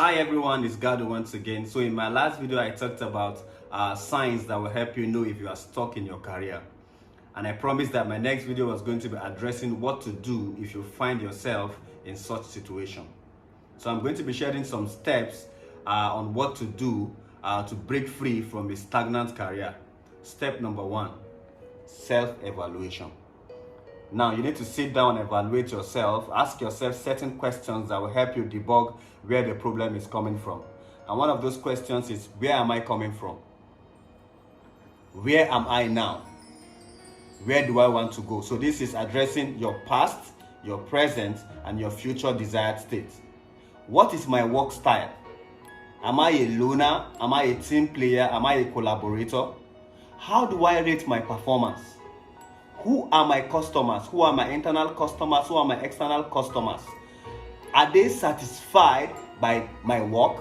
Hi everyone, it's Gado once again. So in my last video, I talked about signs that will help you know if you are stuck in your career. And I promised that my next video was going to be addressing what to do if you find yourself in such situation. So I'm going to be sharing some steps on what to do to break free from a stagnant career. Step number 1, self-evaluation. Now, you need to sit down and evaluate yourself. Ask yourself certain questions that will help you debug where the problem is coming from. And one of those questions is, where am I coming from? Where am I now? Where do I want to go? So this is addressing your past, your present, and your future desired state. What is my work style? Am I a loner? Am I a team player? Am I a collaborator? How do I rate my performance? Who are my customers? Who are my internal customers? Who are my external customers? Are they satisfied by my work?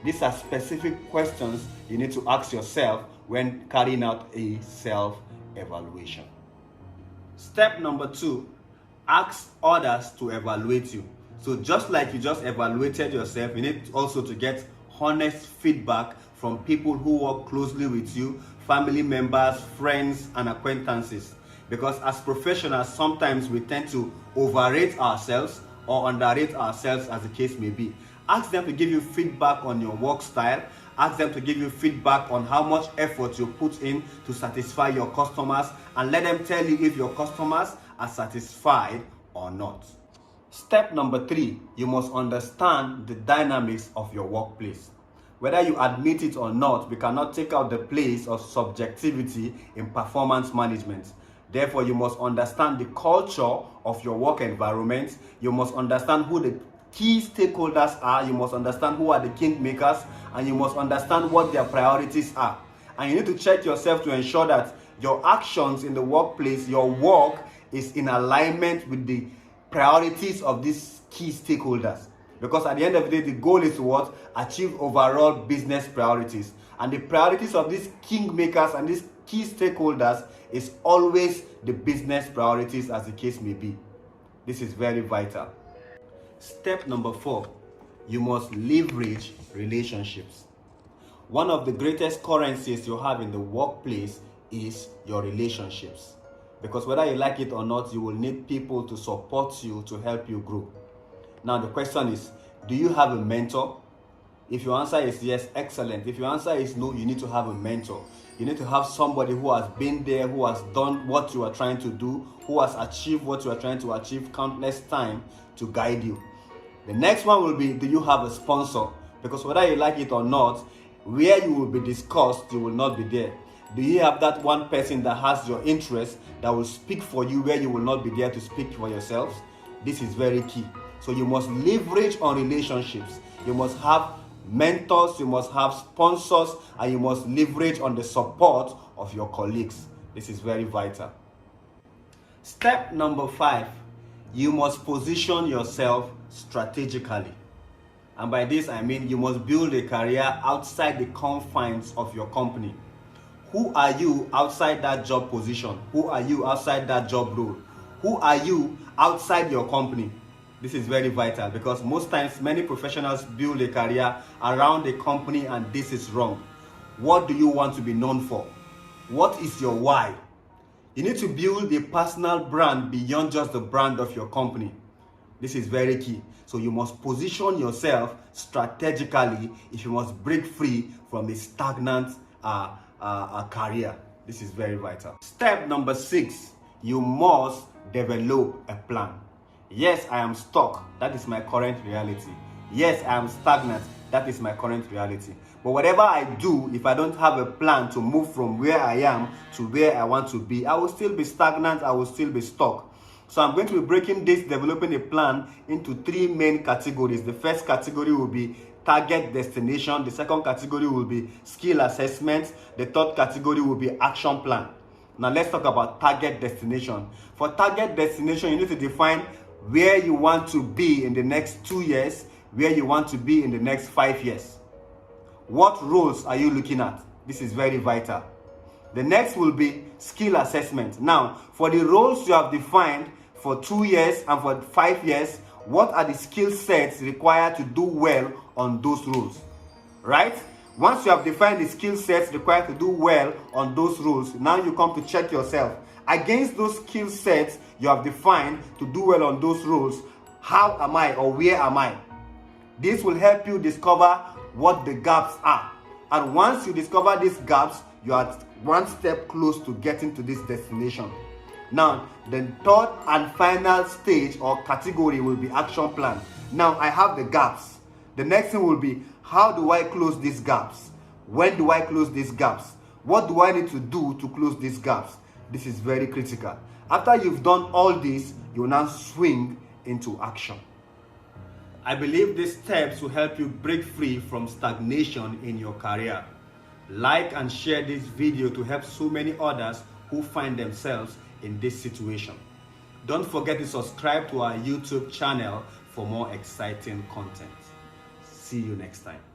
These are specific questions you need to ask yourself when carrying out a self-evaluation. Step number 2, ask others to evaluate you. So just like you just evaluated yourself, you need also to get honest feedback from people who work closely with you, family members, friends, and acquaintances. Because as professionals, sometimes we tend to overrate ourselves or underrate ourselves, as the case may be. Ask them to give you feedback on your work style. Ask them to give you feedback on how much effort you put in to satisfy your customers, and let them tell you if your customers are satisfied or not. Step number 3, you must understand the dynamics of your workplace. Whether you admit it or not, we cannot take out the place of subjectivity in performance management. Therefore, you must understand the culture of your work environment. You must understand who the key stakeholders are. You must understand who are the king makers, and you must understand what their priorities are. And you need to check yourself to ensure that your actions in the workplace, your work, is in alignment with the priorities of these key stakeholders. Because at the end of the day, the goal is to what? Achieve overall business priorities. And the priorities of these king makers and these key stakeholders is always the business priorities, as the case may be. This is very vital. Step number 4, you must leverage relationships. One of the greatest currencies you have in the workplace is your relationships. Because whether you like it or not, you will need people to support you, to help you grow. Now the question is, do you have a mentor? If your answer is yes, excellent. If your answer is no, you need to have a mentor. You need to have somebody who has been there, who has done what you are trying to do, who has achieved what you are trying to achieve countless times to guide you. The next one will be, do you have a sponsor? Because whether you like it or not, where you will be discussed, you will not be there. Do you have that one person that has your interest, that will speak for you where you will not be there to speak for yourselves? This is very key. So you must leverage on relationships. You must have mentors, you must have sponsors, and you must leverage on the support of your colleagues. This is very vital. Step number 5, you must position yourself strategically. And by this I mean you must build a career outside the confines of your company. Who are you outside that job position? Who are you outside that job role? Who are you outside your company? This is very vital, because most times many professionals build a career around a company, and this is wrong. What do you want to be known for? What is your why? You need to build a personal brand beyond just the brand of your company. This is very key. So you must position yourself strategically if you must break free from a stagnant career. This is very vital. Step number 6, you must develop a plan. Yes, I am stuck. That is my current reality. Yes, I am stagnant. That is my current reality. But whatever I do, if I don't have a plan to move from where I am to where I want to be, I will still be stagnant. I will still be stuck. So I'm going to be breaking this developing a plan into 3 main categories. The first category will be target destination. The second category will be skill assessment. The third category will be action plan. Now let's talk about target destination. For target destination, you need to define where you want to be in the next 2 years, where you want to be in the next 5 years. What roles are you looking at? This is very vital. The next will be skill assessment. Now, for the roles you have defined for 2 years and for 5 years, what are the skill sets required to do well on those roles, right? Once you have defined the skill sets required to do well on those roles, now you come to check yourself. Against those skill sets you have defined to do well on those roles, how am I or where am I? This will help you discover what the gaps are. And once you discover these gaps, you are one step close to getting to this destination. Now, the third and final stage or category will be action plan. Now, I have the gaps. The next thing will be, how do I close these gaps? When do I close these gaps? What do I need to do to close these gaps? This is very critical. After you've done all this, you will now swing into action. I believe these steps will help you break free from stagnation in your career. Like and share this video to help so many others who find themselves in this situation. Don't forget to subscribe to our YouTube channel for more exciting content. See you next time.